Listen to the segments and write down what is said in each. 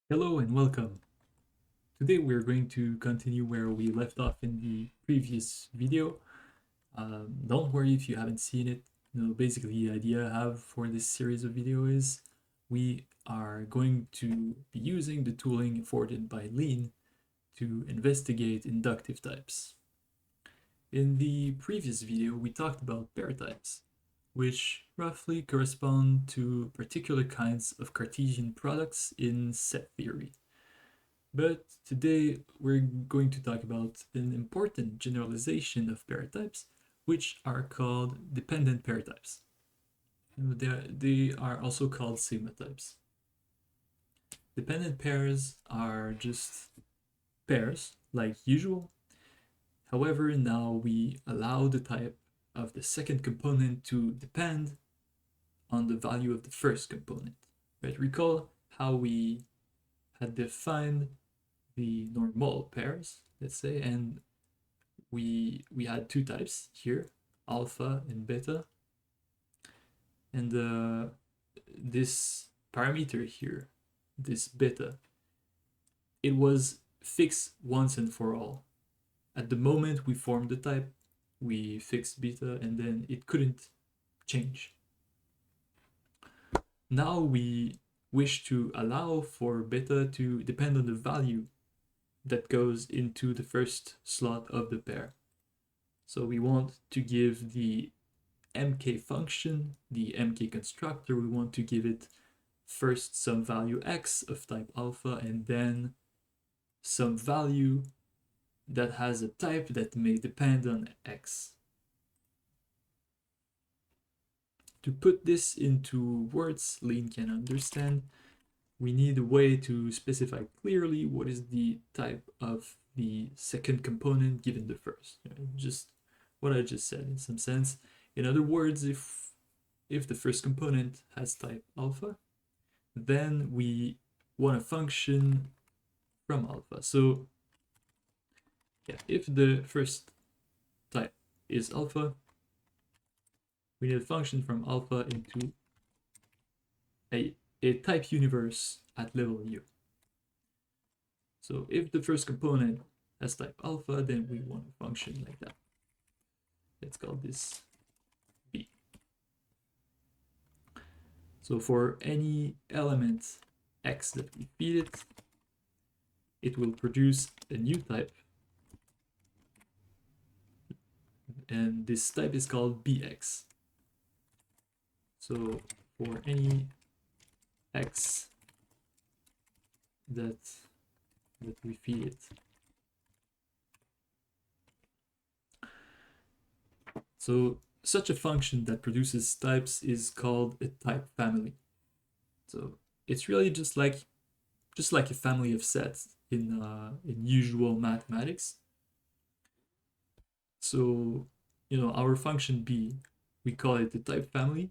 Hello and welcome. Today we're going to continue where we left off in the previous video. Don't worry if you haven't seen it. Basically the idea I have for this series of video is we are going to be using the tooling afforded by Lean to investigate inductive types. In the previous video we talked about pair types, which roughly correspond to particular kinds of Cartesian products in set theory. But today we're going to talk about an important generalization of pair types, which are called dependent pair types. They are also called sigma types. Dependent pairs are just pairs, like usual. However, now we allow the type of the second component to depend on the value of the first component. Right? Recall how we had defined the normal pairs, let's say, and we had two types here, alpha and beta, and this parameter here, this beta, it was fixed once and for all. At the moment we formed the type, we fixed beta, and then it couldn't change. Now we wish to allow for beta to depend on the value that goes into the first slot of the pair. So we want to give the mk function, the mk constructor, we want to give it first some value x of type alpha and then some value that has a type that may depend on x. To put this into words Lean can understand, we need a way to specify clearly what is the type of the second component given the first. Just what I just said in some sense. In other words, if the first component has type alpha, then we want a function from alpha. So yeah, if the first type is alpha, we need a function from alpha into a type universe at level u. So if the first component has type alpha, then we want a function like that. Let's call this b. So for any element x that we feed it, it will produce a new type, and this type is called bx. So for any x that we feed it. So such a function that produces types is called a type family. So it's really just like a family of sets in usual mathematics. So our function b, we call it the type family.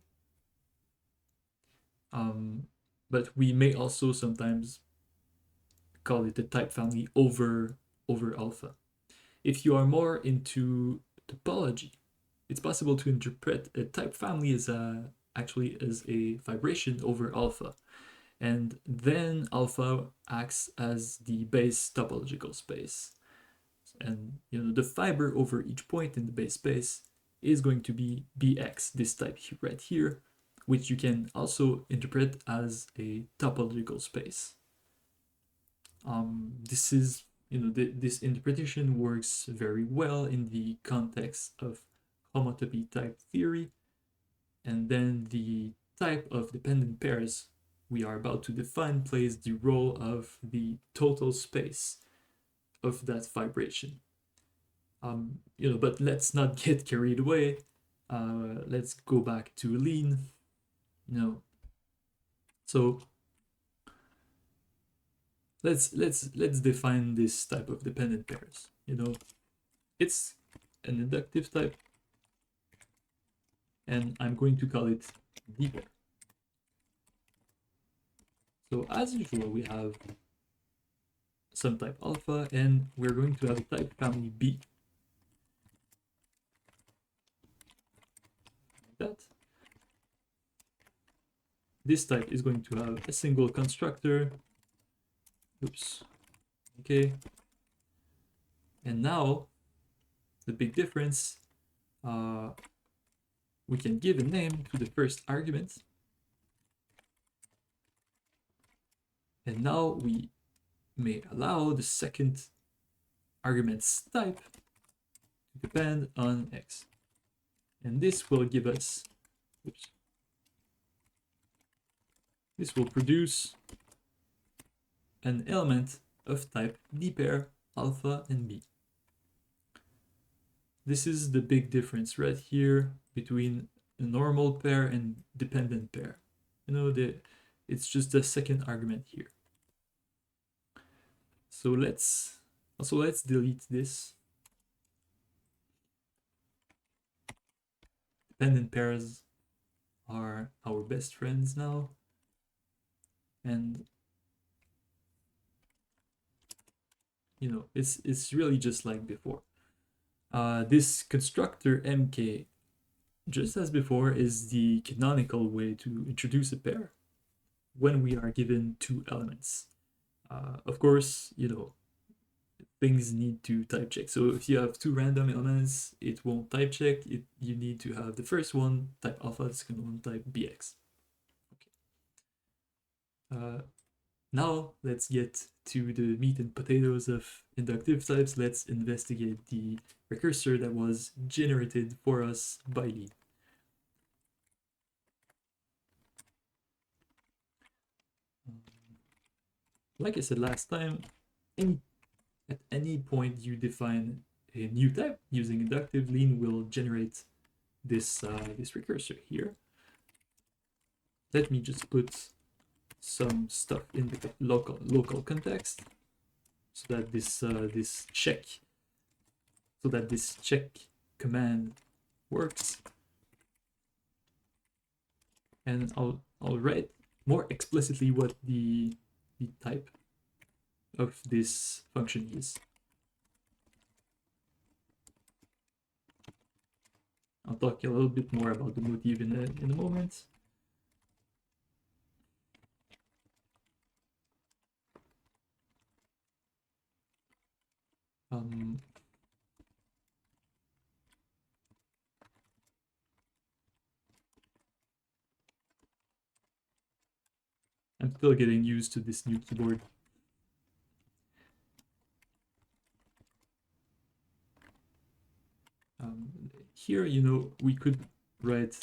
But we may also sometimes call it the type family over alpha. If you are more into topology, it's possible to interpret a type family as actually as a vibration over alpha, and then alpha acts as the base topological space, and the fiber over each point in the base space is going to be bx, this type right here, which you can also interpret as a topological space. This is this interpretation works very well in the context of homotopy type theory, and then the type of dependent pairs we are about to define plays the role of the total space of that vibration. But let's not get carried away. Let's go back to Lean. So let's define this type of dependent pairs. It's an inductive type, and I'm going to call it D pair. So as usual, we have some type alpha, and we're going to have a type family B. Like that. This type is going to have a single constructor Oops. Okay. And now the big difference, we can give a name to the first argument. And now we may allow the second argument's type to depend on x. And this will give us, oops, this will produce an element of type d pair alpha and b. This is the big difference right here between a normal pair and dependent pair. You know, it's just the second argument here. So let's delete this. Dependent pairs are our best friends now. And you know, it's really just like before. This constructor mk, just as before, is the canonical way to introduce a pair when we are given two elements. Of course, you know, things need to type check. So if you have two random elements, it won't type check. You need to have the first one type alpha, the second one type bx. Okay. Now let's get to the meat and potatoes of inductive types. Let's investigate the recursor that was generated for us by Lee. Like I said last time, at any point you define a new type using inductive, Lean will generate this recursor here. Let me just put some stuff in the local context so that this check command works. And I'll write more explicitly what the type of this function is. I'll talk a little bit more about the motif in a moment. I'm still getting used to this new keyboard. Here, you know, we could write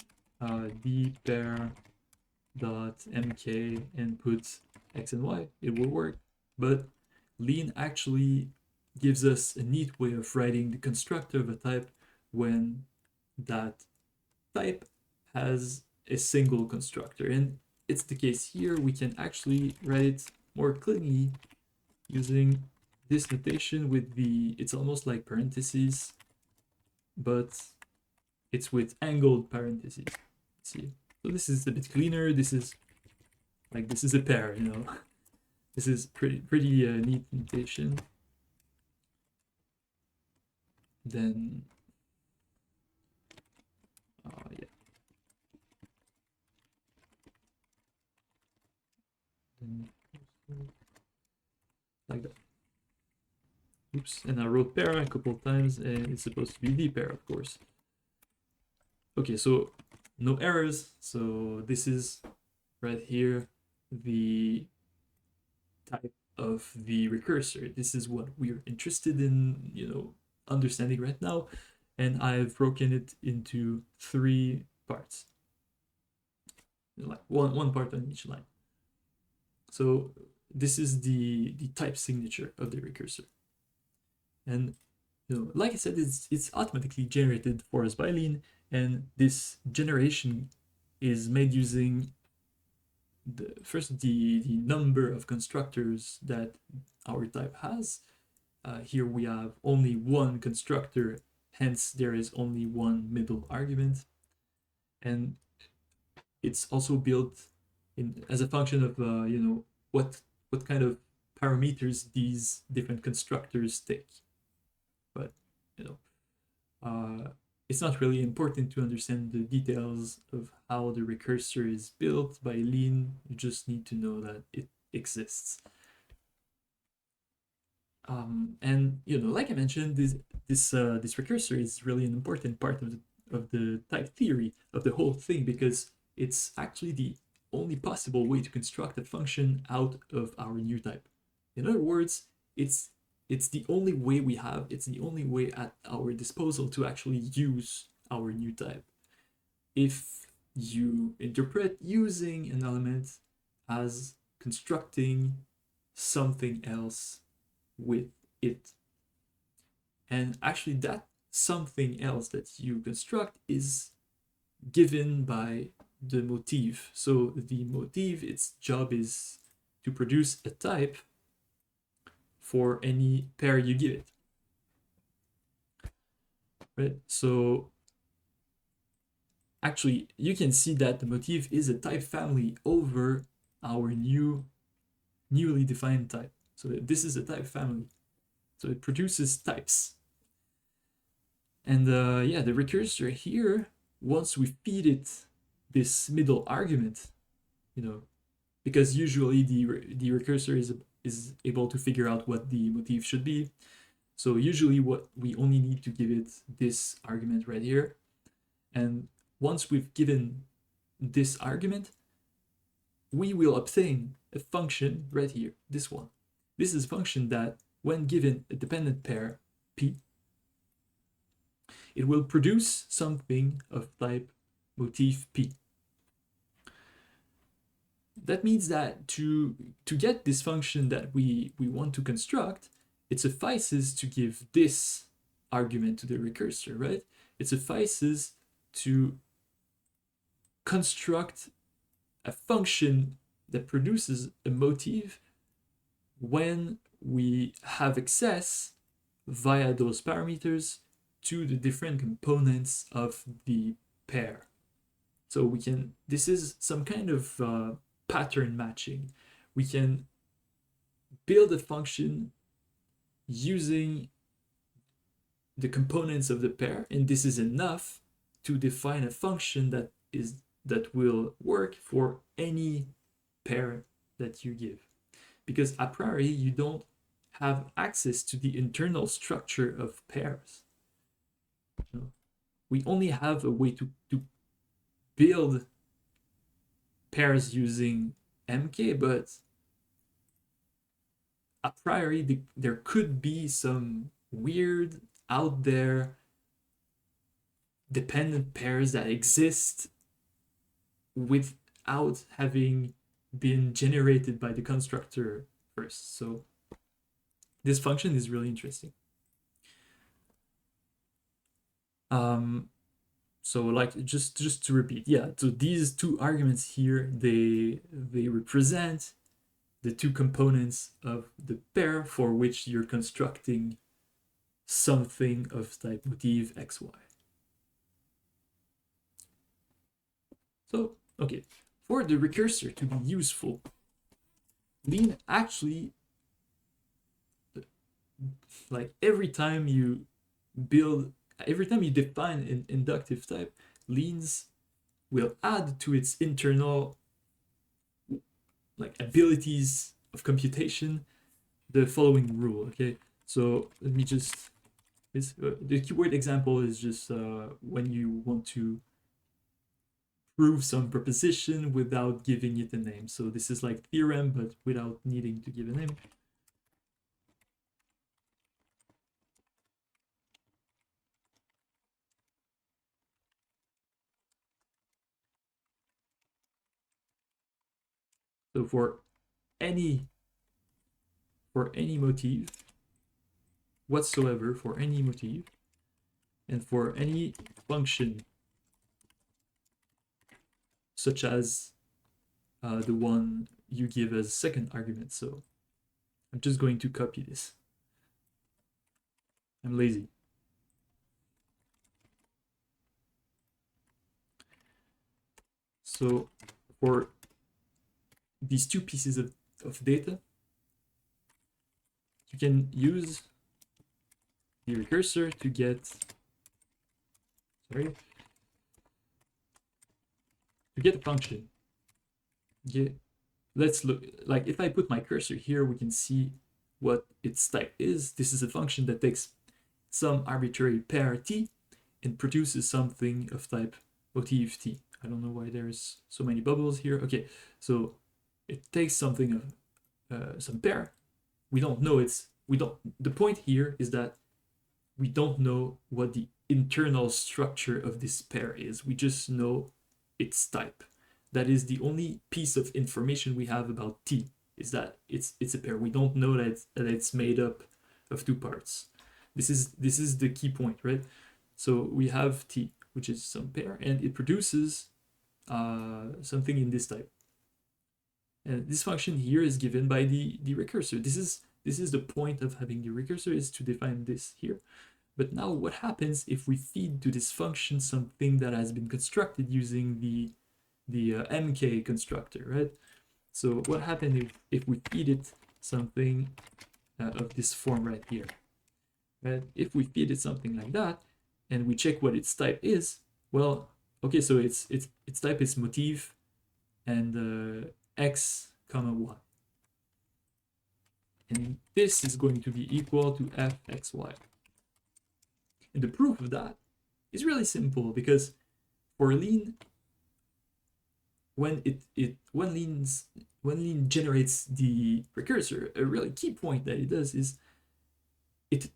d pair dot mk and put x and y. It will work, but Lean actually gives us a neat way of writing the constructor of a type when that type has a single constructor. And it's the case here. We can actually write it more cleanly using this notation with it's almost like parentheses, but it's with angled parentheses. Let's see. So this is a bit cleaner. This is a pair, you know. This is pretty neat notation. Then, yeah. Then, like that. Oops, and I wrote pair a couple of times, and it's supposed to be the pair, of course. Okay, so no errors. So this is right here the type of the recursor. This is what we're interested in, you know, understanding right now. And I've broken it into 3 parts, like one part on each line. So this is the type signature of the recursor. And you know, like I said, it's automatically generated for us by Lean, and this generation is made using the number of constructors that our type has. Here we have only one constructor, hence there is only one middle argument, and it's also built as a function of you know, what kind of parameters these different constructors take. But you know, it's not really important to understand the details of how the recursor is built by Lean. You just need to know that it exists. And like I mentioned, this recursor is really an important part of the type theory of the whole thing, because it's actually the only possible way to construct a function out of our new type. In other words, it's it's the only way we have, it's the only way at our disposal to actually use our new type. If you interpret using an element as constructing something else with it. And actually, that something else that you construct is given by the motif. So the motif, its job is to produce a type for any pair you give it. Right? So actually, you can see that the motif is a type family over our newly defined type. So this is a type family. So it produces types. And yeah, the recursor here, once we feed it this middle argument, because usually the recursor is able to figure out what the motif should be. So usually what we only need to give it this argument right here. And once we've given this argument, we will obtain a function right here, this one. This is a function that, when given a dependent pair, P, it will produce something of type motif P. That means that to get this function that we want to construct, it suffices to give this argument to the recursor, right? It suffices to construct a function that produces a motif when we have access via those parameters to the different components of the pair. So we can, this is some kind of pattern matching. We can build a function using the components of the pair, and this is enough to define a function that will work for any pair that you give. Because a priori, you don't have access to the internal structure of pairs. We only have a way to build pairs using MK, but a priori there could be some weird out there dependent pairs that exist without having been generated by the constructor first. So this function is really interesting. So like just to repeat, yeah, so these two arguments here, they represent the two components of the pair for which you're constructing something of type motif xy. So, okay, for the recursor to be useful, Lean actually, like every time you define an inductive type, Leans will add to its internal like abilities of computation the following rule. Okay, so let me just the keyword example is just when you want to prove some proposition without giving it a name. So this is like theorem, but without needing to give a name. So for any motif whatsoever, for any motif, and for any function such as the one you give as second argument. So I'm just going to copy this. I'm lazy. So for these two pieces of data, you can use the recursor to get, to get a function. Okay, let's look, like if I put my cursor here, we can see what its type is. This is a function that takes some arbitrary pair t and produces something of type motif t. I don't know why there's so many bubbles here. Okay, so it takes something of some pair. We don't know the point here is that we don't know what the internal structure of this pair is. We just know its type. That is the only piece of information we have about t, is that it's a pair. We don't know that it's made up of two parts. This is the key point, right? So we have t, which is some pair, and it produces something in this type. And this function here is given by the recursor. This is the point of having the recursor, is to define this here. But now what happens if we feed to this function something that has been constructed using the mk constructor, right? So what happens if we feed it something of this form right here, right? If we feed it something like that, and we check what its type is, well, okay, so its type is motif and x comma y. And this is going to be equal to fxy. And the proof of that is really simple, because for lean, when lean generates the recursor, a really key point that it does is it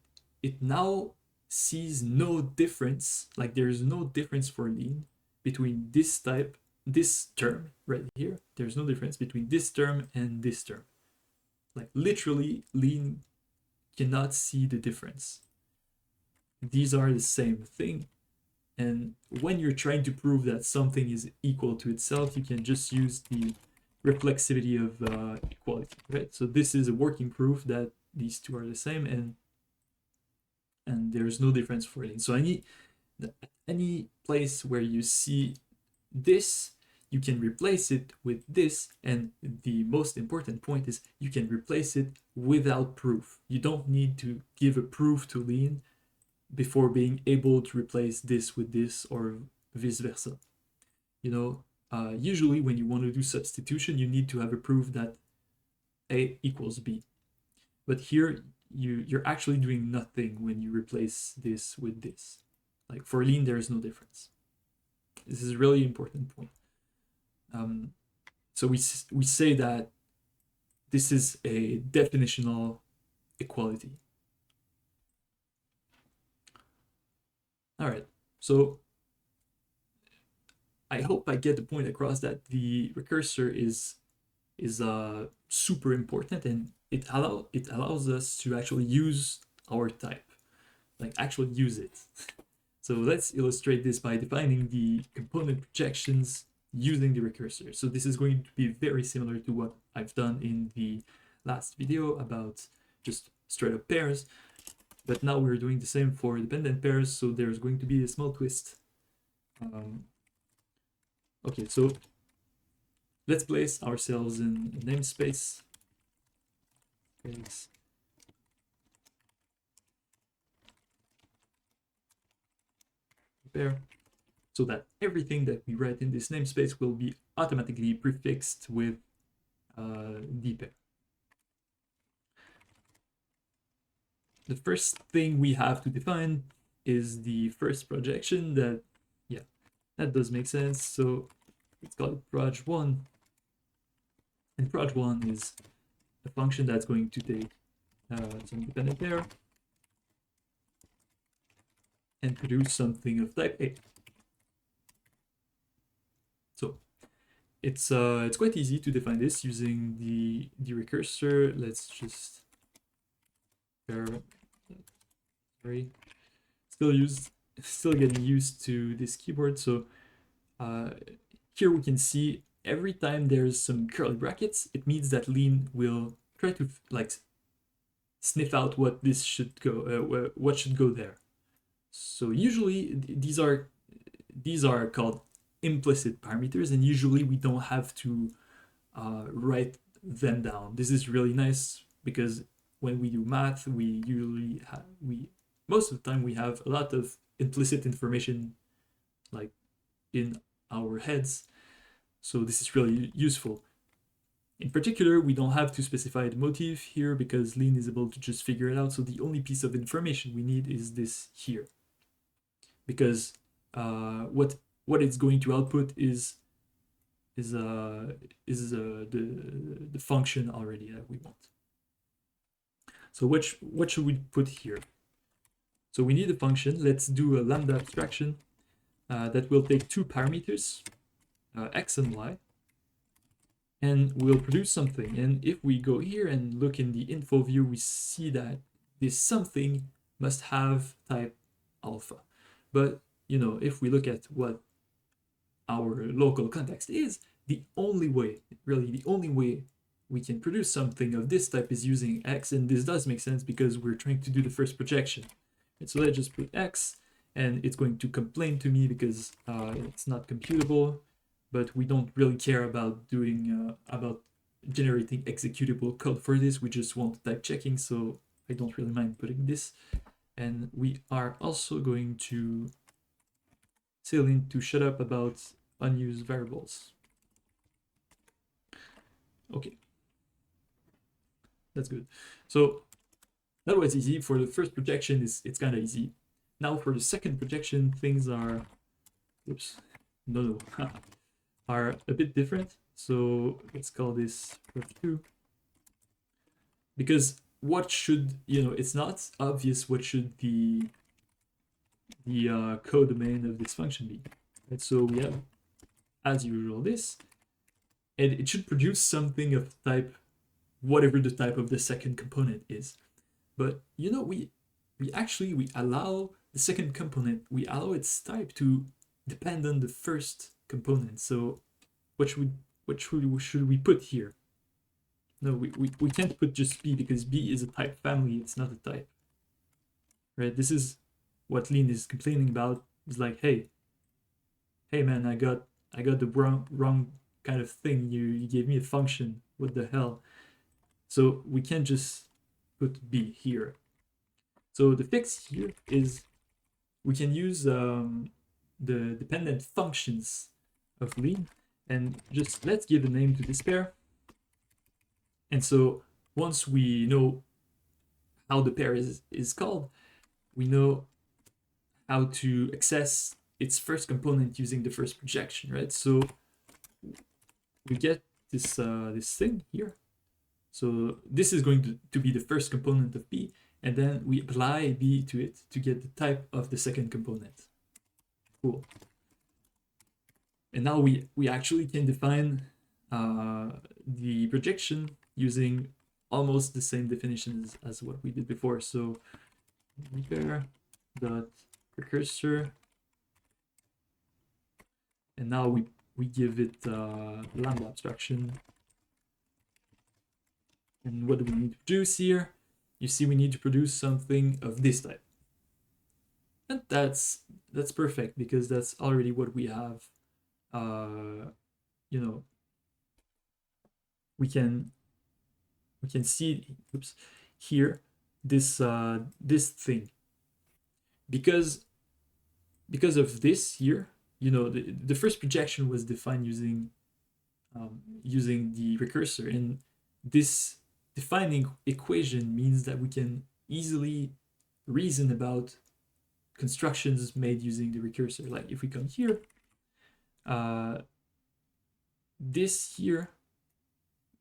now sees no difference, like there's no difference for lean between this term right here. There's no difference between this term and this term. Like literally, lean cannot see the difference. These are the same thing. And when you're trying to prove that something is equal to itself, you can just use the reflexivity of equality, right? So this is a working proof that these two are the same, and there's no difference for lean. So any place where you see this, you can replace it with this, and the most important point is you can replace it without proof. You don't need to give a proof to lean before being able to replace this with this, or vice versa. You know, usually when you want to do substitution, you need to have a proof that A equals B. But here, you're actually doing nothing when you replace this with this. Like for lean, there is no difference. This is a really important point. So we say that this is a definitional equality. All right, so I hope I get the point across that the recursor is super important, and it allows us to actually use our type, like actually use it. So let's illustrate this by defining the component projections using the recursor. So this is going to be very similar to what I've done in the last video about just straight up pairs. But now we're doing the same for dependent pairs, so there's going to be a small twist. Okay, so let's place ourselves in a namespace. Pair, so that everything that we write in this namespace will be automatically prefixed with the pair. The first thing we have to define is the first projection. That does make sense. So let's call it proj1. And proj1 is a function that's going to take some dependent pair and produce something of type A. So it's quite easy to define this using the recursor. Let's just still getting used to this keyboard. So here we can see every time there's some curly brackets, it means that lean will try to like sniff out what this should go, what should go there. So usually these are called implicit parameters, and usually we don't have to write them down. This is really nice because when we do math, we usually most of the time we have a lot of implicit information like in our heads. So this is really useful. In particular, we don't have to specify the motive here because Lean is able to just figure it out. So the only piece of information we need is this here, because what it's going to output is the function already that we want. So what should we put here? So we need a function. Let's do a lambda abstraction that will take two parameters, x and y, and we'll produce something. And if we go here and look in the info view, we see that this something must have type alpha. But you know, if we look at what our local context is, the only way, really the only way we can produce something of this type is using x, and this does make sense because we're trying to do the first projection. And so let's just put x, and it's going to complain to me because it's not computable, but we don't really care about doing about generating executable code for this. We just want type checking, so I don't really mind putting this. And we are also going to tell Lin to shut up about unused variables. Okay, that's good. So that was easy. For the first projection, it's kind of easy. Now for the second projection, things are, oops, no, are a bit different. So let's call this ref2, because what should, you know, it's not obvious what should the codomain of this function be. And so we have, as usual, this, and it should produce something of type, whatever the type of the second component is. But you know, we allow the second component, we allow its type to depend on the first component. So what should we put here? No, we can't put just B, because B is a type family, it's not a type. Right? This is what Lean is complaining about. It's like, hey man, I got the wrong kind of thing. You gave me a function. What the hell? So we can't just put B here. So the fix here is we can use the dependent functions of Lean, and just let's give a name to this pair. And so once we know how the pair is called, we know how to access its first component using the first projection, right? So we get this this thing here. So this is going to be the first component of B, and then we apply B to it to get the type of the second component. Cool. And now we actually can define the projection using almost the same definitions as what we did before. So dot recursor, and now we give it lambda abstraction. And what do we need to produce here? You see, we need to produce something of this type, and that's perfect because that's already what we have. You know, we can see, oops, here this this thing, because of this here. You know, the first projection was defined using using the recursor, and this defining equation means that we can easily reason about constructions made using the recursor. Like if we come here, this here,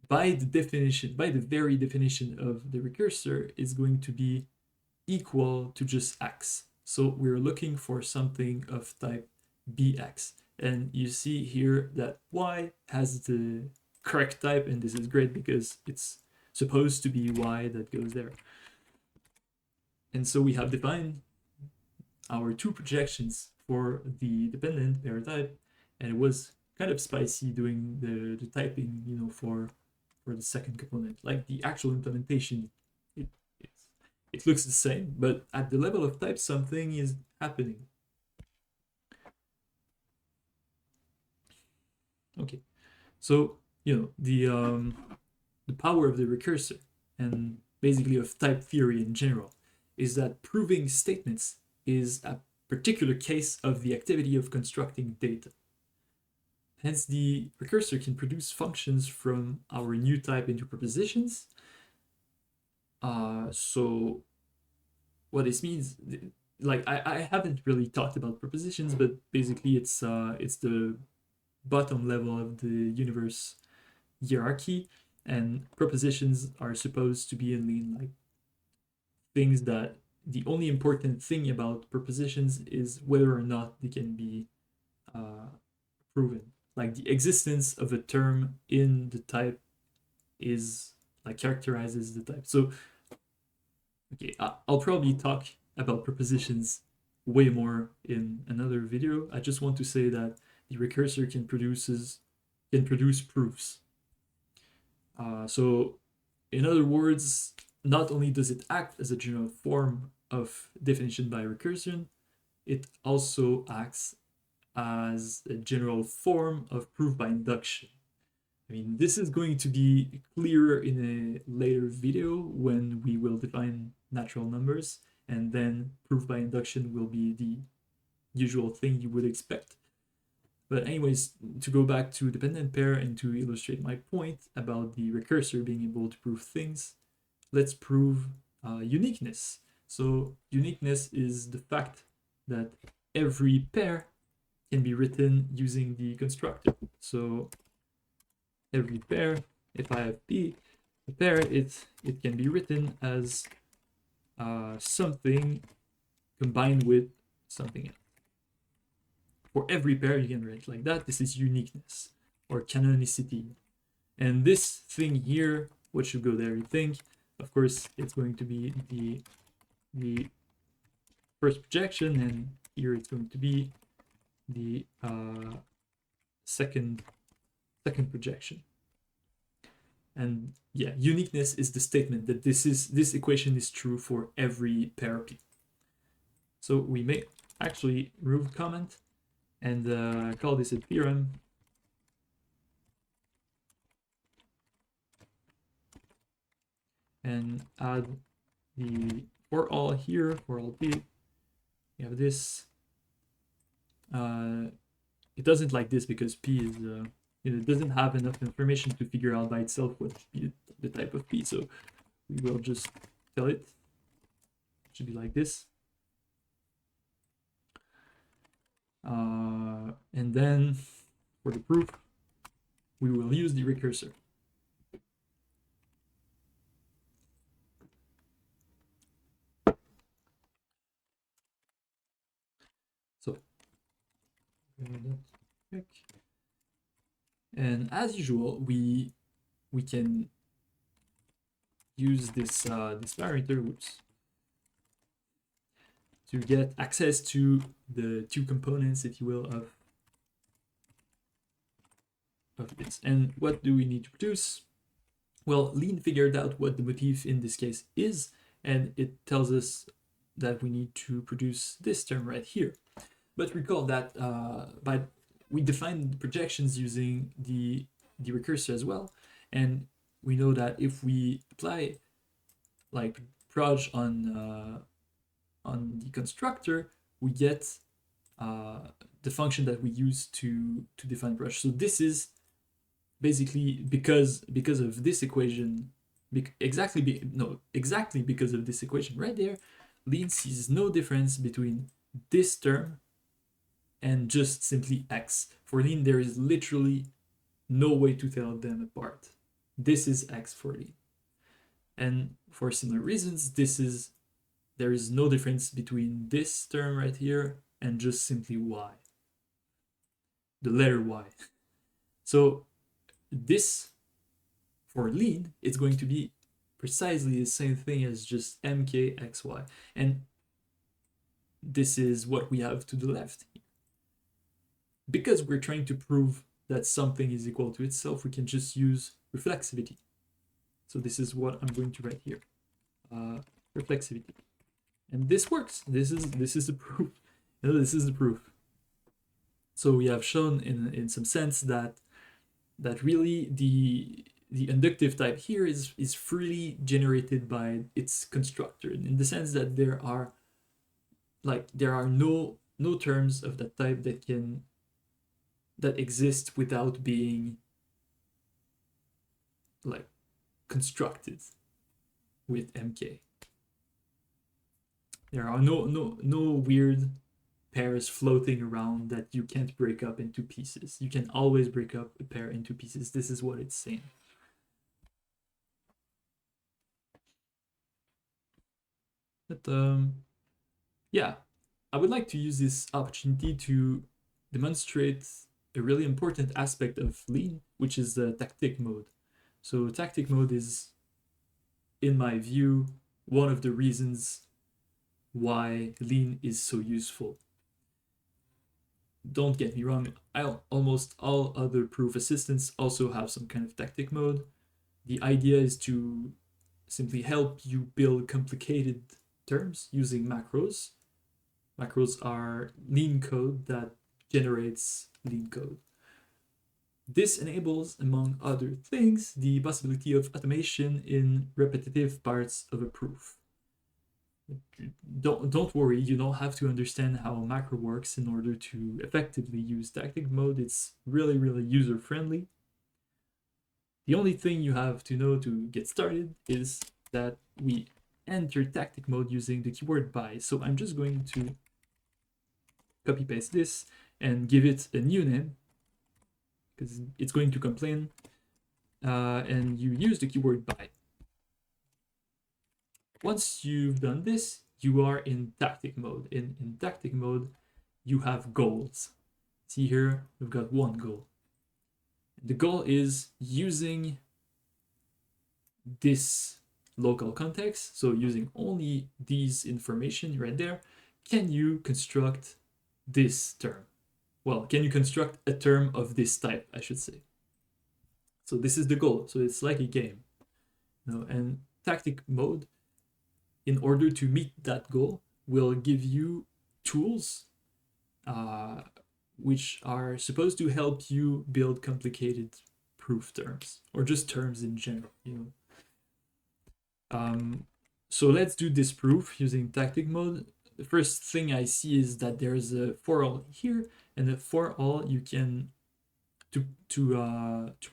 by the definition, by the very definition of the recursor, is going to be equal to just x. So we're looking for something of type bx, and you see here that y has the correct type, and this is great because it's supposed to be y that goes there. And so we have defined our two projections for the dependent pair type, and it was kind of spicy doing the typing, you know, for the second component. Like the actual implementation, it looks the same, but at the level of type, something is happening. Okay, so you know, the power of the recursor, and basically of type theory in general, is that proving statements is a particular case of the activity of constructing data. hence the recursor can produce functions from our new type into propositions. So what this means, like I haven't really talked about propositions, but basically it's the bottom level of the universe hierarchy, and propositions are supposed to be in Lean like things that the only important thing about propositions is whether or not they can be proven. Like the existence of a term in the type is like characterizes the type. So okay, I'll probably talk about propositions way more in another video. I just want to say that the recursor can produce proofs. So in other words, not only does it act as a general form of definition by recursion, it also acts as a general form of proof by induction. I mean, this is going to be clearer in a later video when we will define natural numbers, and then proof by induction will be the usual thing you would expect. But anyways, to go back to dependent pair and to illustrate my point about the recursor being able to prove things, let's prove uniqueness. So uniqueness is the fact that every pair can be written using the constructor. So every pair, if I have P, a pair, it can be written as something combined with something else. For every pair, you can write like that. This is uniqueness or canonicity. And this thing here, what should go there, you think? Of course, it's going to be the first projection, and here it's going to be the second projection. And yeah, uniqueness is the statement that this equation is true for every pair P. So we may actually remove comment and call this a theorem. And add the for all here, for all P, we have this. It doesn't like this because P is, it doesn't have enough information to figure out by itself what should be the type of P. So we will just tell it. It should be like this. And then for the proof, we will use the recursor. So, and as usual, we can use this this parameter, whoops, to get access to the two components, if you will, of this. And what do we need to produce? Well, Lean figured out what the motif in this case is, and it tells us that we need to produce this term right here. But recall that we defined projections using the recursor as well, and we know that if we apply like proj on the constructor, we get the function that we use to define proj. So this is basically because of this equation, exactly because of this equation right there, Lean sees no difference between this term and just simply x. For Lean, there is literally no way to tell them apart. This is x for Lean. And for similar reasons, there is no difference between this term right here and just simply y, the letter y. So this, for Lean, it's going to be precisely the same thing as just mkxy. And this is what we have to the left. Because we're trying to prove that something is equal to itself, we can just use reflexivity. So this is what I'm going to write here, reflexivity. And this works. This is the proof. This is the proof. So we have shown in some sense that really the inductive type here is freely generated by its constructor, in the sense that there are no terms of that type that can that exist without being like constructed with MK. There are no weird pairs floating around that you can't break up into pieces. You can always break up a pair into pieces. This is what it's saying. But yeah, I would like to use this opportunity to demonstrate a really important aspect of Lean, which is the tactic mode. So tactic mode is, in my view, one of the reasons why Lean is so useful. Don't get me wrong, almost all other proof assistants also have some kind of tactic mode. The idea is to simply help you build complicated terms using macros. Macros are Lean code that generates Lean code. This enables, among other things, the possibility of automation in repetitive parts of a proof. Don't worry, you don't have to understand how a macro works in order to effectively use tactic mode. It's really, really user friendly. The only thing you have to know to get started is that we enter tactic mode using the keyword by. So I'm just going to copy paste this and give it a new name because it's going to complain. And you use the keyword by. Once you've done this, you are in tactic mode. In tactic mode, you have goals. See here, we've got one goal. The goal is using this local context, so using only these information right there, can you construct this term? Well, can you construct a term of this type, I should say. So this is the goal. So it's like a game. And tactic mode, in order to meet that goal, will give you tools which are supposed to help you build complicated proof terms, or just terms in general, So let's do this proof using tactic mode. The first thing I see is that there's a for all here, and the for all you can to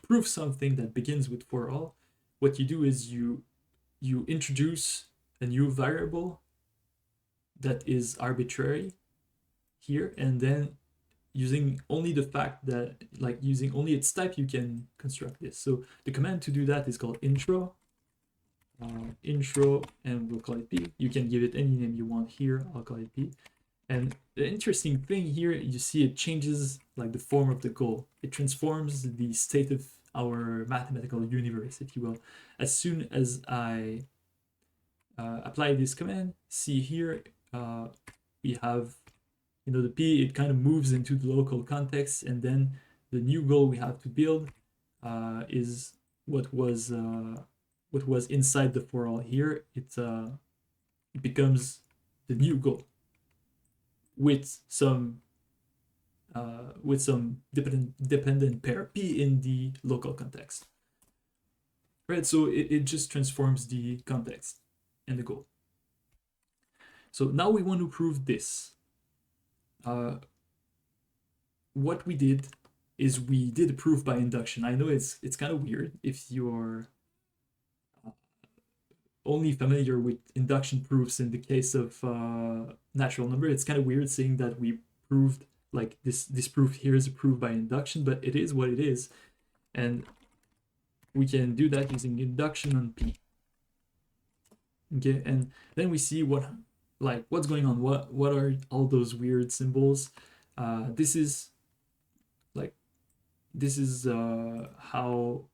prove something that begins with for all. What you do is you introduce a new variable that is arbitrary here, and then using only the fact that, like, using only its type, you can construct this. So the command to do that is called intro. Intro, and we'll call it p. You can give it any name you want here. I'll call it p. And the interesting thing here, you see it changes like the form of the goal. It transforms the state of our mathematical universe, if you will. As soon as I apply this command, see here, we have, the p, it kind of moves into the local context, and then the new goal we have to build is what was inside the for all here. It becomes the new goal with some dependent pair p in the local context, right? So it just transforms the context and the goal. So now we want to prove this. What we did is we did a proof by induction. I know it's kind of weird if you're only familiar with induction proofs in the case of natural number. It's kind of weird saying that we proved, like, this proof here is a proof by induction, but it is what it is. And we can do that using induction on p. Okay, and then we see what's going on. What are all those weird symbols? This is how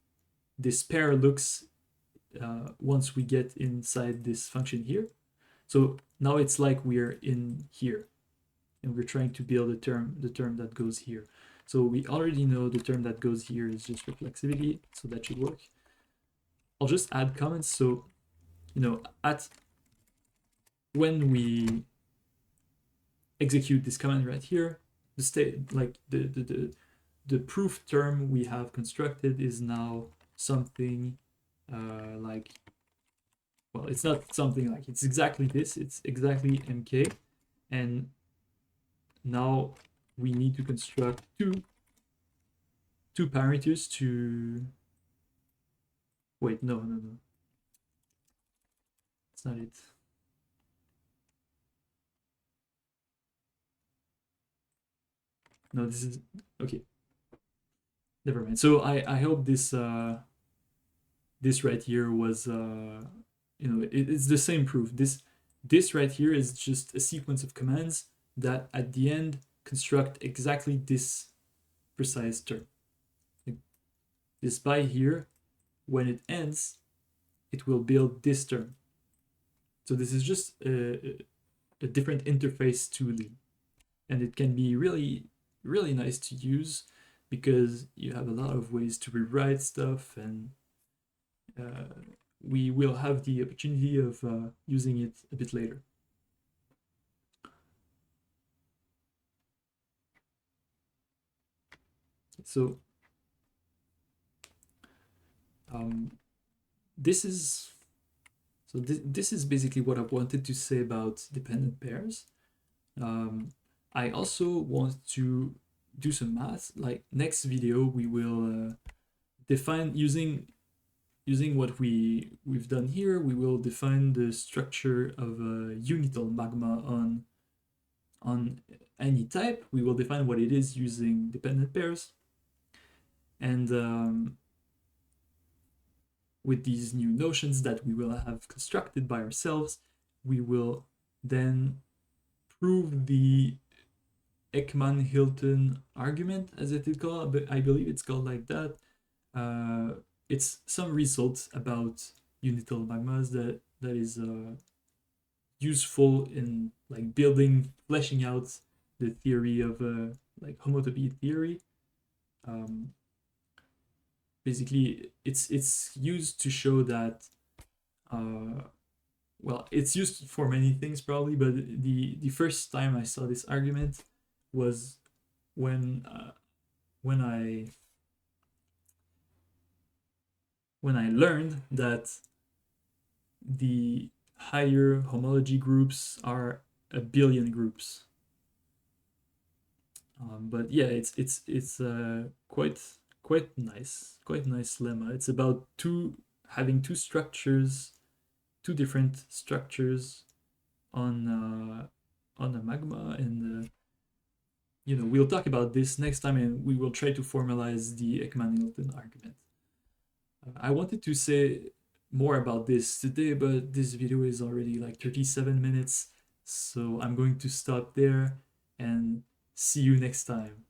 this pair looks once we get inside this function here. So now it's like we're in here, and we're trying to build the term that goes here. So we already know the term that goes here is just reflexivity, so that should work. I'll just add comments. So, when we execute this command right here, the state, like the proof term we have constructed is now something like, well, it's not something like, it's exactly this, it's exactly mk, and now we need to construct two two parameters to wait, no, it's not it. No, this is okay, never mind. So I hope this this right here was it's the same proof. This right here is just a sequence of commands that at the end construct exactly this precise term. This by here, when it ends, it will build this term. So this is just a different interface tooling, and it can be really really nice to use because you have a lot of ways to rewrite stuff, and we will have the opportunity of using it a bit later. So this is this is basically what I wanted to say about dependent pairs. I also want to do some math. Like next video, we will define using what we've done here. We will define the structure of a unital magma on any type. We will define what it is using dependent pairs, and with these new notions that we will have constructed by ourselves, we will then prove the Ekman-Hilton argument, as it is called. But I believe it's called like that. It's some results about unital magmas that is useful in like building, fleshing out the theory of like homotopy theory. Basically, it's used to show that well, it's used for many things probably, but the first time I saw this argument was when when I learned that the higher homology groups are a billion groups. But yeah, it's quite nice lemma. It's about having two structures, two different structures on a magma, and we'll talk about this next time, and we will try to formalize the Ekman-Hilton argument. I wanted to say more about this today, but this video is already like 37 minutes, so I'm going to stop there and see you next time.